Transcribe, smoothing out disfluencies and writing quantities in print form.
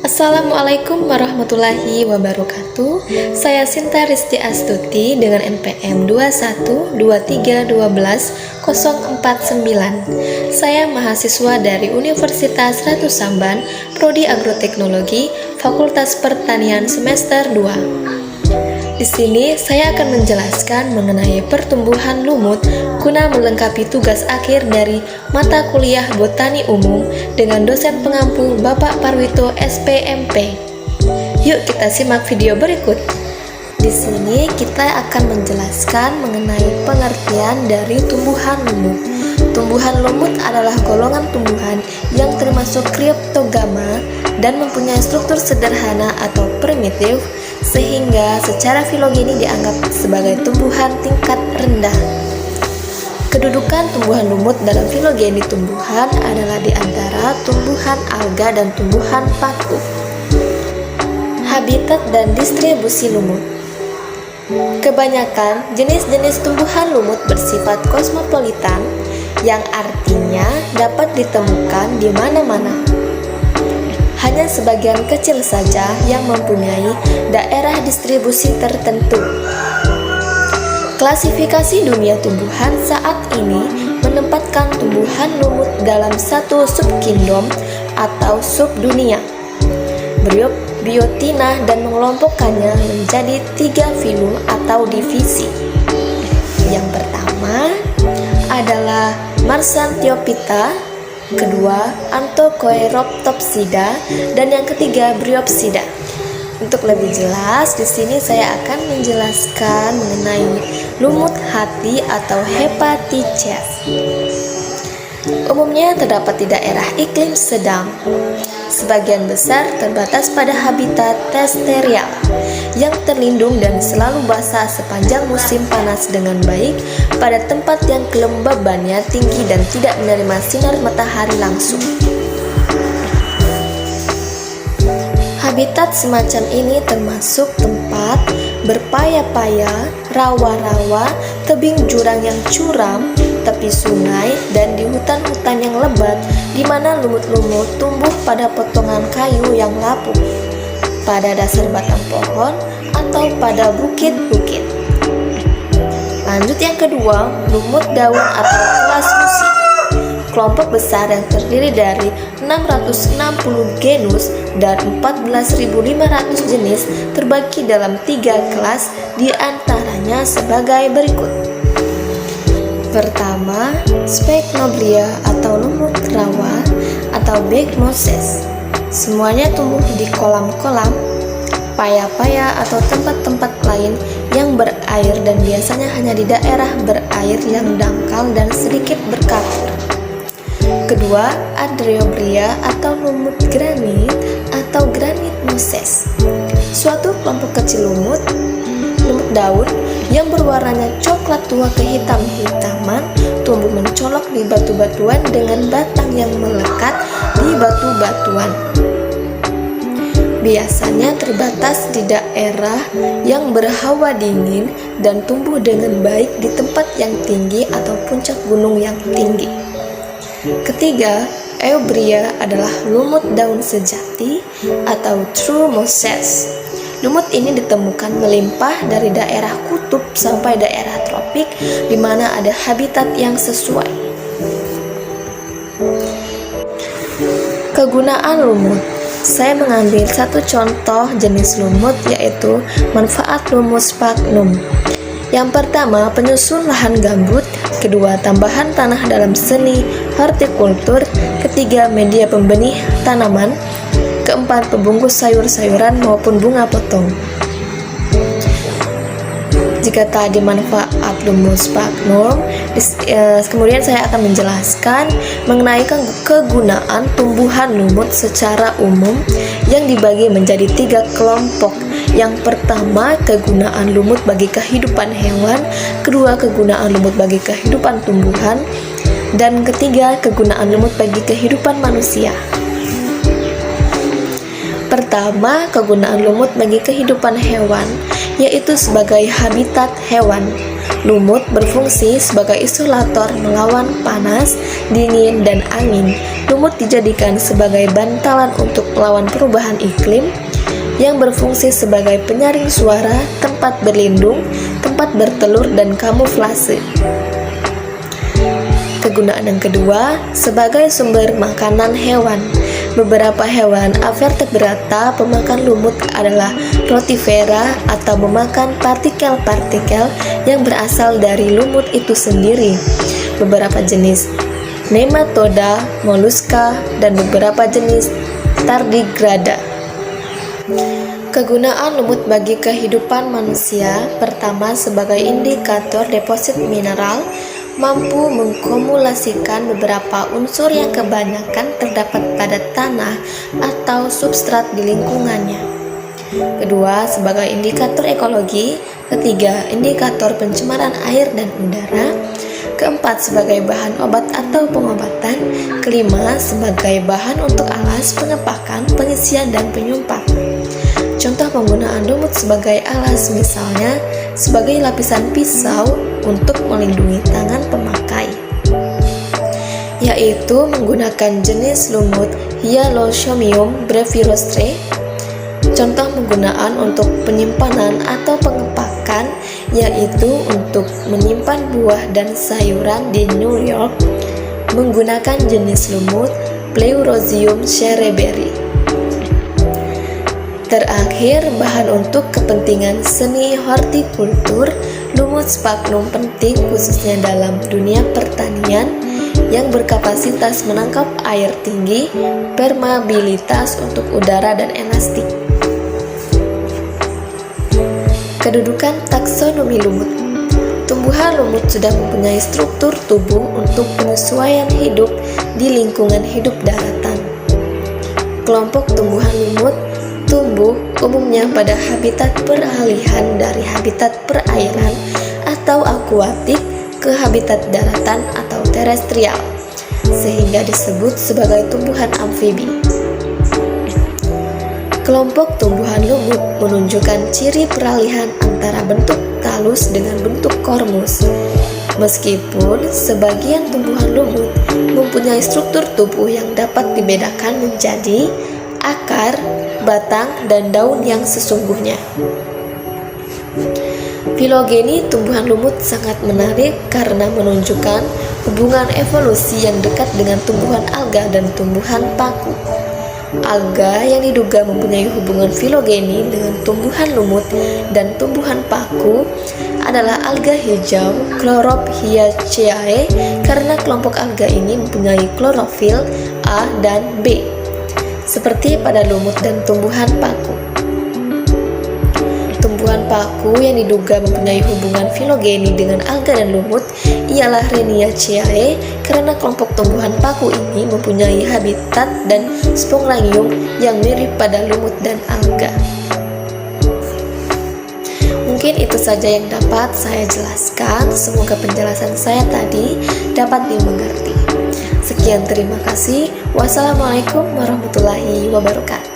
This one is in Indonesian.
Assalamualaikum warahmatullahi wabarakatuh. Saya Sinta Risti Astuti dengan NPM 2123121049. Saya mahasiswa dari Universitas Ratu Samban, Prodi Agroteknologi, Fakultas Pertanian semester 2. Di sini saya akan menjelaskan mengenai pertumbuhan lumut guna melengkapi tugas akhir dari mata kuliah Botani Umum dengan dosen pengampu Bapak Parwito SPMP. Yuk kita simak video berikut. Di sini kita akan menjelaskan mengenai pengertian dari tumbuhan lumut. Tumbuhan lumut adalah golongan tumbuhan yang termasuk Cryptogama dan mempunyai struktur sederhana atau primitif, sehingga secara filogeni dianggap sebagai tumbuhan tingkat rendah. Kedudukan tumbuhan lumut dalam filogeni tumbuhan adalah di antara tumbuhan alga dan tumbuhan paku. Habitat dan distribusi lumut. Kebanyakan jenis-jenis tumbuhan lumut bersifat kosmopolitan, yang artinya dapat ditemukan di mana-mana. Hanya sebagian kecil saja yang mempunyai daerah distribusi tertentu. Klasifikasi dunia tumbuhan saat ini menempatkan tumbuhan lumut dalam satu subkingdom atau subdunia, Biotina, dan mengelompokkannya menjadi 3 filum atau divisi. Yang pertama adalah Marsantiophyta, kedua Anthocoeroptopsida, dan yang ketiga Bryopsida. Untuk lebih jelas, di sini saya akan menjelaskan mengenai lumut hati atau Hepaticea. Umumnya terdapat di daerah iklim sedang. Sebagian besar terbatas pada habitat terrestrial yang terlindung dan selalu basah sepanjang musim panas dengan baik pada tempat yang kelembabannya tinggi dan tidak menerima sinar matahari langsung. Habitat semacam ini termasuk tempat berpaya-paya, rawa-rawa, tebing jurang yang curam, tepi sungai, dan di hutan-hutan yang lebat di mana lumut-lumut tumbuh pada potongan kayu yang lapuk, pada dasar batang pohon, atau pada bukit-bukit. Lanjut yang kedua, lumut daun atau kelas musim. Kelompok besar yang terdiri dari 660 genus dan 14.500 jenis terbagi dalam 3 kelas, diantaranya sebagai berikut. Pertama, Sphagnoblia atau lumut rawa atau Big Moses. Semuanya tumbuh di kolam-kolam, paya-paya atau tempat-tempat lain yang berair dan biasanya hanya di daerah berair yang dangkal dan sedikit berkapur. Kedua, Andreobria atau lumut granit atau Granit Moses. Suatu kelompok kecil lumut daun yang berwarnanya coklat tua kehitam-hitaman, tumbuh mencolok di batu-batuan dengan batang yang melekat di batu-batuan. Biasanya terbatas di daerah yang berhawa dingin dan tumbuh dengan baik di tempat yang tinggi atau puncak gunung yang tinggi. Ketiga, Eubria adalah lumut daun sejati atau True Moses. Lumut ini ditemukan melimpah dari daerah kutub sampai daerah tropik di mana ada habitat yang sesuai. Kegunaan lumut. Saya mengambil satu contoh jenis lumut, yaitu manfaat Humus sphagnum. Yang pertama, penyusun lahan gambut. Kedua, tambahan tanah dalam seni hortikultur. Ketiga, media pembenih tanaman. Keempat, pembungkus sayur-sayuran maupun bunga potong. Jika tadi manfaat Humus sphagnum, kemudian saya akan menjelaskan mengenai kegunaan tumbuhan lumut secara umum yang dibagi menjadi 3 kelompok. Yang pertama, kegunaan lumut bagi kehidupan hewan. Kedua, kegunaan lumut bagi kehidupan tumbuhan. Dan ketiga, kegunaan lumut bagi kehidupan manusia. Pertama, kegunaan lumut bagi kehidupan hewan, yaitu sebagai habitat hewan. Lumut berfungsi sebagai isolator melawan panas, dingin, dan angin. Lumut dijadikan sebagai bantalan untuk melawan perubahan iklim, yang berfungsi sebagai penyaring suara, tempat berlindung, tempat bertelur, dan kamuflase. Kegunaan yang kedua, sebagai sumber makanan hewan. Beberapa hewan avertebrata pemakan lumut adalah rotivera atau memakan partikel-partikel yang berasal dari lumut itu sendiri. Beberapa jenis nematoda, moluska, dan beberapa jenis tardigrada. Kegunaan lumut bagi kehidupan manusia. Pertama, sebagai indikator deposit mineral, mampu mengkumulasikan beberapa unsur yang kebanyakan terdapat pada tanah atau substrat di lingkungannya. Kedua, sebagai indikator ekologi. Ketiga, indikator pencemaran air dan udara. Keempat, sebagai bahan obat atau pengobatan. Kelima, sebagai bahan untuk alas, pengepakan, pengisian, dan penyumpah. Contoh penggunaan lumut sebagai alas misalnya sebagai lapisan pisau untuk melindungi tangan pemakai, yaitu menggunakan jenis lumut Hyalochromium brevirostre. Contoh penggunaan untuk penyimpanan atau pengepakan yaitu untuk menyimpan buah dan sayuran di New York menggunakan jenis lumut Pleurozium cereberi. Terakhir, bahan untuk kepentingan seni hortikultur, lumut sphagnum penting khususnya dalam dunia pertanian yang berkapasitas menangkap air tinggi, permeabilitas untuk udara, dan elastik. Kedudukan taksonomi lumut. Tumbuhan lumut sudah mempunyai struktur tubuh untuk penyesuaian hidup di lingkungan hidup daratan. Kelompok tumbuhan lumut tumbuh umumnya pada habitat peralihan dari habitat perairan atau akuatik ke habitat daratan atau terestrial, sehingga disebut sebagai tumbuhan amfibi. Kelompok tumbuhan lumut menunjukkan ciri peralihan antara bentuk talus dengan bentuk kormus. Meskipun sebagian tumbuhan lumut mempunyai struktur tubuh yang dapat dibedakan menjadi akar, batang, dan daun yang sesungguhnya. Filogeni tumbuhan lumut sangat menarik karena menunjukkan hubungan evolusi yang dekat dengan tumbuhan alga dan tumbuhan paku. Alga yang diduga mempunyai hubungan filogeni dengan tumbuhan lumut dan tumbuhan paku adalah alga hijau Chlorophyllaceae karena kelompok alga ini mempunyai klorofil A dan B, seperti pada lumut dan tumbuhan paku. Tumbuhan paku yang diduga mempunyai hubungan filogeni dengan alga dan lumut ialah Rheniaceae karena kelompok tumbuhan paku ini mempunyai habitat dan sporangium yang mirip pada lumut dan alga. Mungkin itu saja yang dapat saya jelaskan. Semoga penjelasan saya tadi dapat dimengerti. Sekian, terima kasih. Wassalamualaikum warahmatullahi wabarakatuh.